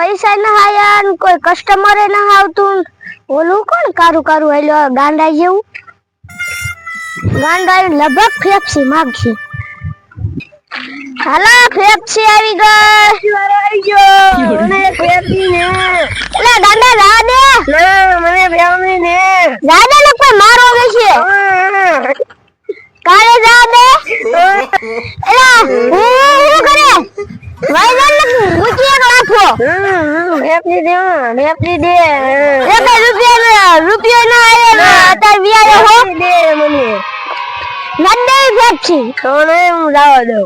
પૈસા ના આયા ને કોઈ કસ્ટમર ના આવતું ઓલું કોણ કારું કારું હાલ્યો ગાંડા જેવું ગાંડા લગભગ ફેફસી માંગશે હાલો ફેફસી આવી ગઈ મને ફેફસી ને એલા ગાંડા જા દે ના મને ફેફસી ને જા દે લોકો મારો છે કાલે જા દે એલા હું કરે વાયદા લગી મુચી રાખો ફેફસી દે એક રૂપિયા ના આયા તાર વિયા હો દે મને નડે ફેફસી તો ને હું જાવા દઉં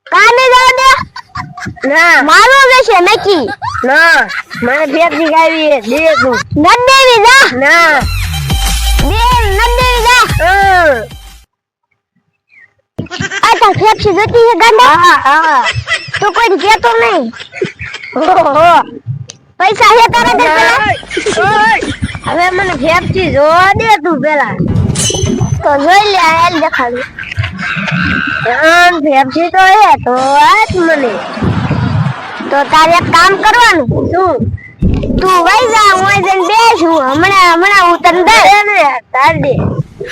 કાને જાવા દે ના મારો છે નકી ના મને ફેફસી ખાવી દે તું નડે જા ના દે નડે જા આતા ફેફસી જતી છે ગાંડા હા તો કોઈ કેતો નહીં ઓહો પૈસા હે તારા દે પેલા હવે મને ફેફસી જોવા દે તું પેલા તો જોઈ લે આ દેખાડું ફેફસી તો હે તો આજ મને તો તારે એક કામ કરવાનું શું તું વઈ જા હું જઈને બેસું હમણાં હું તને દે ને તાર દે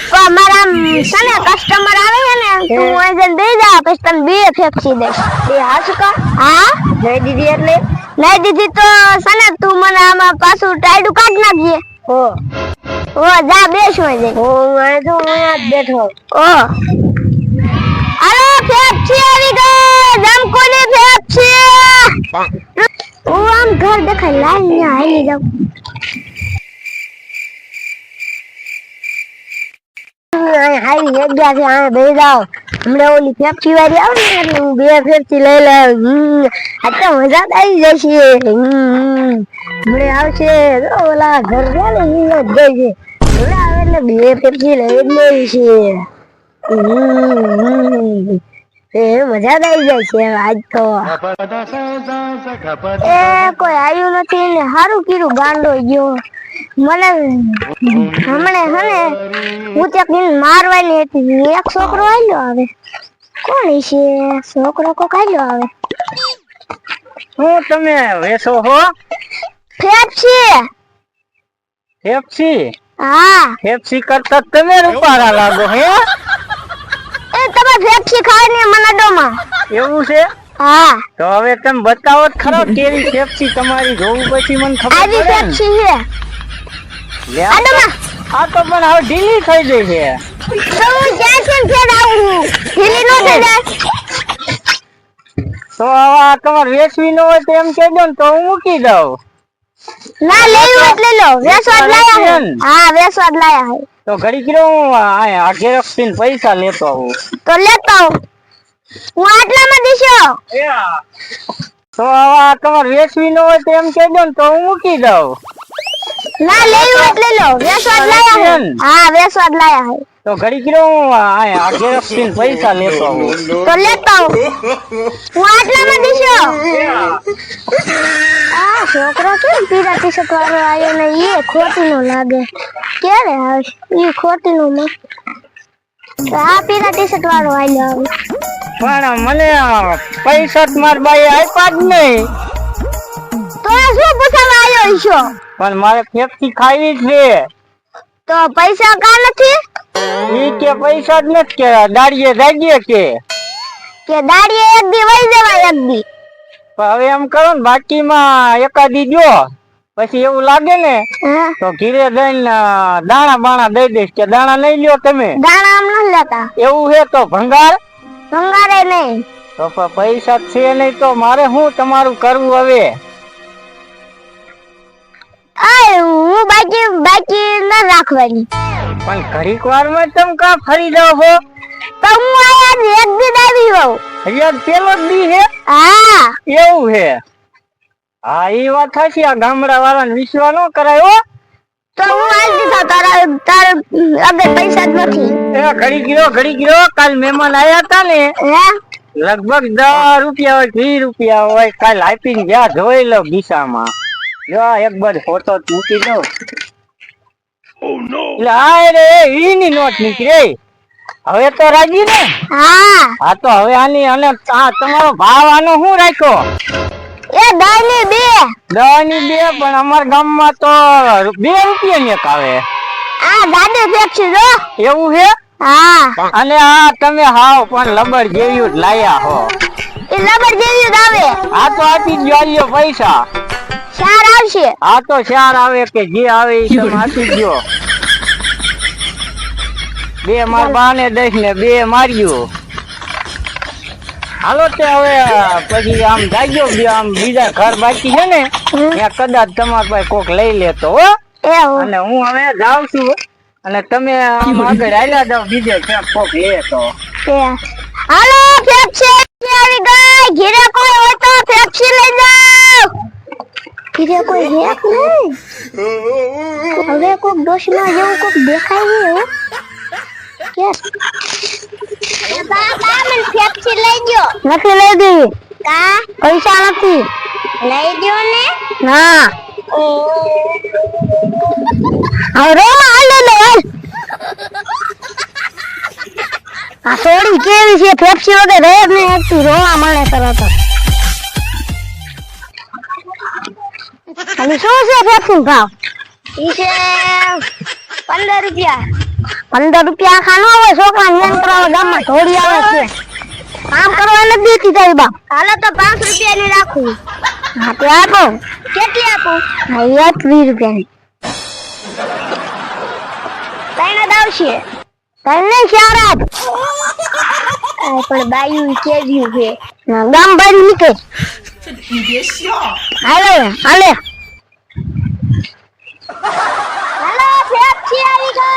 તો અમારા સને કસ્ટમર આવે છે ને તું હું જઈને દઈ જા પછી તને બે ફેફસી દે એ હાસુ કા હા લઈ દીધી એટલે લઈ દીધી તો સને તું મને આમાં પાછું ટાઈડું કાઢ નાખજે ઓ જા બેસું જઈ હું આ તો અહીંયા જ બેઠો અરે ફેફસી આવી ગઈ જમકોની ફેફસી હું આમ ઘર દેખાય લાઈન ને હાલી જાઉં હાઈ જગ્યા છે આ બેસી જાવ હમણાં ઓલી ફેફસી વાળી આવે ને એટલે હું બે ફેફસી લઈ લઉં આ તો મજા આવી જશે હમણાં આવશે ઓલા ઘર ગયા ને જ ગઈ છે હમણાં આવે એટલે બે ફેફસી લઈ જ લેવી છે મજા આવી જાય છે આજ તો એ કોઈ આવ્યું નથી ને સારું કીધું ગાંડો ગયો મને હમણે હને હું ત્યાં મારવાની હતી એક છોકરો આવ્યો આવે કોણ છે છોકરો કોક આવ્યો આવે હું તમે વેસો હો ફેફસી હા ફેફસી કરતા તમે રૂપારા લાગો હે એ તમે ફેફસી ખાવાની મનાડોમાં એવું છે હા તો હવે તમે બતાવો જ ખરો કેવી ફેફસી તમારી જોવું પછી મને ખબર આવી પડે ફેફસી છે આ તો પણ હવે ઢીલી થઈ ગઈ છે તો હું ક્યાં છે ફેર આવું ઢીલી નો થઈ જાય તો હવે તમારે વેચવી ન હોય તો એમ કહેજો ને તો હું મૂકી દઉં ના લેવું એટલે લો વેસવાદ લાયા હે હા વેસવાદ લાયા હે તો ઘડી ગયો હું આ ઝેરોક્સ ને પૈસા લેતો આવું તો લેતો હું આટલામાં દીશો તો હવે તમારે વેચવી ન હોય તો એમ કહેજો ને તો હું મૂકી દઉં ના લેવું એટલે લો વેસવાદ લાયા હે હા વેસવાદ લાયા હે તો ઘડી ગયો હું આ ઝેરોક્સ ને પૈસા લેતો આવું તો લેતો હું આટલામાં દીશો આ છોકરો કેમ પીરા ટી-શર્ટ વાળો આવ્યો ને એ ખોટી નો લાગે ક્યારે આવશે એ ખોટી નો મત આ પીરા ટી-શર્ટ વાળો આવ્યો પણ મને પૈસા માર બાઈ આપ્યા જ નહીં તો શું પૂછવા આવ્યો છો પણ મારે ફેફસી ખાવી જ છે તો પૈસા કા નથી ઈ કે પૈસા જ નથી કે દાડીએ જાગીએ કે દાડીએ એક દી વઈ જવાય એક દી પણ હવે એમ કરો ને બાકીમાં એકાદી જો પછી એવું લાગે ને તો ઘીરે દઈને દાણા બાણા દઈ દઈશ કે દાણા નહીં લ્યો તમે દાણા આમ નથી લેતા એવું છે તો ભંગારે નહીં તો પૈસા છે નહીં તો મારે શું તમારું કરવું હવે હું બાકી ના રાખવાની પણ ઘડીક વાર માં તમે કા ફરી જાવ છો તો હું આયા એક દી આવી હોઉં યાર પેલો જ દી છે હા એવું છે હા એ વાત સાચી આ ગામડા વાળાને વિશ્વાસ ન કરાય હો તો હું આલી દીધો તાર અગર પૈસા જ નથી એ ઘડી ગયો કાલ મહેમાન આયા હતા ને લગભગ 10 રૂપિયા હોય 20 રૂપિયા હોય કાલ આપીને ગયા જોઈ લો ગીસામાં જો એક બાર ફોટો મૂકી દો એટલે આ રે ઈની નોટ નીકળી હવે તો રાજી ને હા તો હવે આની અને તમારો ભાવ આનો શું રાખ્યો એ 10 ની 2 10 ની 2 પણ અમારા ગામમાં તો 2 રૂપિયાની એક આવે. આ ગાડી ફેક્સી જો એવું છે? હા અને આ તમે હાવ પણ લબર જેવી જ લાયા હો. એ લબર જેવી જ આવે. આ તો આપી જ લ્યો પૈસા. ચાર આવશે. આ તો 4 આવે કે જે આવે એ તમે આપી દો. 2 માર બાને 10 ને 2 માર્યું. હાલો તે હવે પછી આમ જાગ્યો આમ બીજા ઘર બાકી છે ને ત્યાં કદાચ તમારા પાસે કોક લઈ લેતો હો. અને હું હવે જાઉં છું અને તમે આમ આગળ આલ્યા જાવ બીજે ક્યાંક કોક લે તો. હાલો ફેક્સી આવી ગઈ. ઘરે કોઈ હોય તો ફેક્સી લઈ જાવ. ઘરે કોઈ દેખ નહીં. હવે કોક ડોશમાં જેવું કોક દેખાય છે હો. કેસ બાબા મને ફેક્સી લઈ ગયો. નથી લઈ દેવી. કા પૈસા નથી. લઈ દો ને. ના હવે હાલે લે હાલ. આ સોડી કેવી છે ફેક્સી વગર રહે જ નહીં એકથી રોવા મળે તરત. અને શું છે ફેક્સી ભાવ? ઈ છે 15 રૂપિયા. 15 રૂપિયા ખાનો હોય છોકરા નિયંત્રણ ગામમાં ઢોળી આવે છે. કામ કરવા નથી દેતી તારી બાપ. હાલો તો 5 રૂપિયાની રાખું. હા તે આપો. કેટલી આપું? હા 20 રૂપિયાની. તૈણા દાવશે. તને 4 આપ. પણ બાયું કેવ્યું છે. ગામ બાજુ નીકળ. હાલે હાલે. હાલો ફેક્સી આવી ગઈ.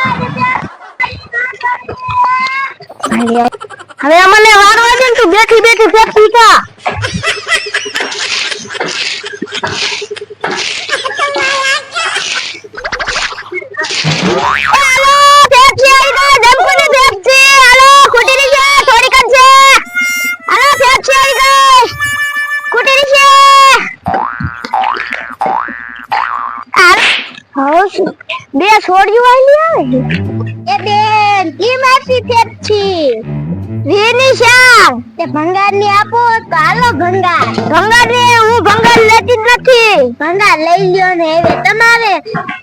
હવે અમને વારવા દે તું બેઠી બેઠી ફેક્સી કા. હાલો ફેક્સી આવી ગઈ. જમકોની ફેક્સી. હાલો ખૂટી રહી છે થોડી કન છે. હાલો ફેક્સી આવી ગઈ. ખૂટી રહી છે. બે છોડ્યું આલી આવે. એ બેન કી માસી ફેક્સી વિનિશા તે ભંગાર ની આપો તો હાલો ભંગાર. ભંગાર ને હું ભંગાર લેતી જ નથી. ભંગાર લઈ લ્યો ને હવે તમારે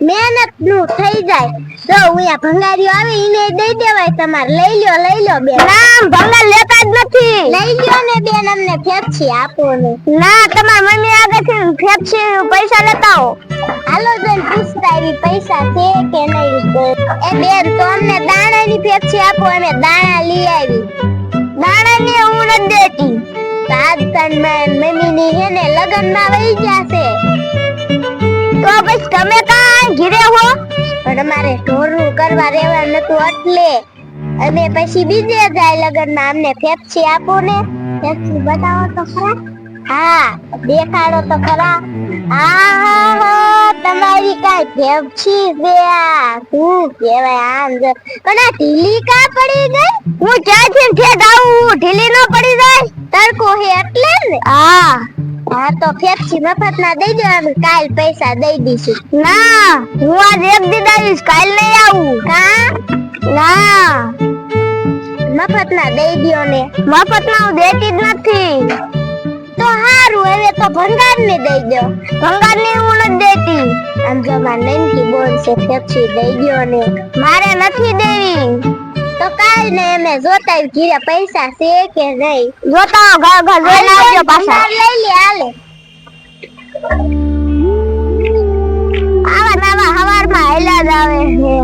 મહેનત નું થઈ જાય. જો ઉયા ભંગારીઓ આવે ઈને દઈ દેવાય તમારે. લઈ લ્યો બેન. ના ભંગાર લેતા જ નથી. લઈ લ્યો ને બેન અમને ફેક્સી આપો ને. ના તમાર મમ્મી આગળથી ફેક્સી પૈસા લેતા હો. હાલો જોન પૂછતા એવી પૈસા છે કે નહીં. એ બેન તો અમને દાણાની ફેક્સી આપો. અમે દાણા લઈ આવી. દાણાની હું નથી દેતી. રાજસ્થાન માં મમ્મી ની હે ને લગન માં વહી ગયા છે. તો બસ તમે કાં ઘરે હો. પણ અમારે ઢોરનું કરવા રહેવા નતું એટલે અમે પછી બીજે જાય લગન માં. અમને ફેક્સી આપો ને. ફેક્સી બતાવો તો ખરા. હા દેખાડો તો ખરા. હા તમારી કાઈ ફેક્સી છે. શું કહેવાય આમ જો કના ઢીલી કા પડી ગઈ. હું ક્યાંથી ઠેઠ આવું ઢીલી ન પડી જાય. તડકો હે એટલે ને. હા તો ફેક્સી મફત ના દઈ દો. અમે કાલ પૈસા દઈ દઈશું. ના હું આજ એક દી દઈશ કાલ નહીં આવું. કા ના મફત ના દઈ દો ને. મફત ના હું દેતી જ નથી. તો હારું હવે તો ભંગાર ને દઈ દો. ભંગાર ને હું નથી દેતી. આમ જો માર નનકી બોન છે ફેક્સી દઈ દો ને. મારે નથી દેવી. તો કાઈ ને અમે જોતા ઘીરે પૈસા છે કે નહીં. જોતા ઘર જોઈને આવજો પાછા. લઈ લે હાલે. આવા નવા હવારમાં હેલા જ આવે છે.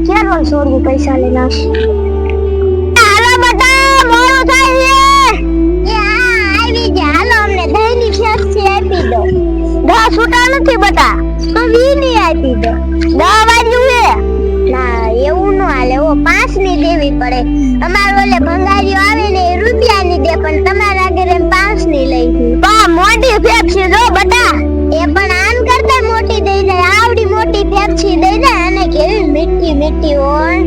કેનો છોડી પૈસા લઈને આવશે. હાલો બટા મોડું થાય છે. આવી જા હાલો અમને દહીંની ફેક્સી આપી દો. 10 છૂટા નથી બટા. તો 20 ની આપી દો. 10 વાગ્યું છે. ના એવું નો હાલે. ઓ 5 ની દેવી પડે. અમાર ઓલે ભંગારીઓ આવે ને એ રૂપિયાની દે પણ તમારા આગળ 5 ની લઈ ગઈ. બા મોટી ફેક્સી જો બટા. એ પણ આન કરતા મોટી દઈ જાય. આવડી મોટી ફેક્સી દઈ જાય. અને કેવી મીઠી મીઠી હોય.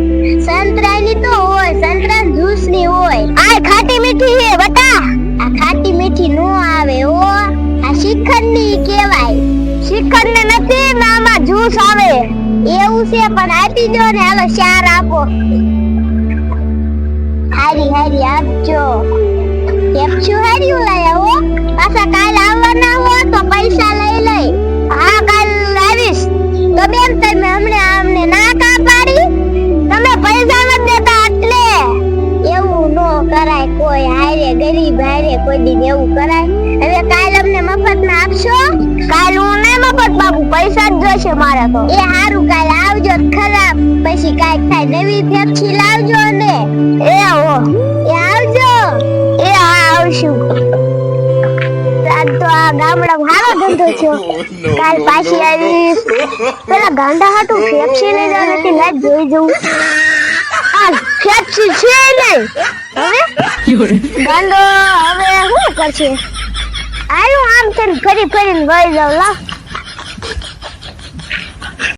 સંતરાની તો હોય. સંતરા જ્યુસ ની હોય. આ ખાટી મીઠી છે બટા. આ ખાટી મીઠી નો આવે ઓ. આ શિખંડ ની કહેવાય. શિખંડ ને નથી નામાં જ્યુસ આવે. એવું છે પણ આપી દો ને. હાલો 4 આપો. હારી આપજો. ફેક્સી હારી લાયા હો. પાછા કાલ આવવાના હો તો પૈસા કોઈ દી એવું કરાય. હવે કાલ અમને મફતમાં આપશો? કાલ હું નહીં મફત બાપુ, પૈસા જ જોઈશે મારે તો. એ હારું, કાલ આવજો ખરાબ, પછી કાંઈક થાય નવી ફેફસી લાવજો ને. એ આવજો. એ હા આવશું. આજ તો આ ગામડામાં હારો ધંધો થયો. કાલ પાછી આવીશ. પેલા ગાંડા હાટું ફેફસી લઈ જવા નથી, લાજ જોઈ જવું. આ ફેફસી છે નહીં. હવે ગાંડો હવે શું કરશે? આયું આમ તેમ ફરી ફરીને વહી જાવ. લા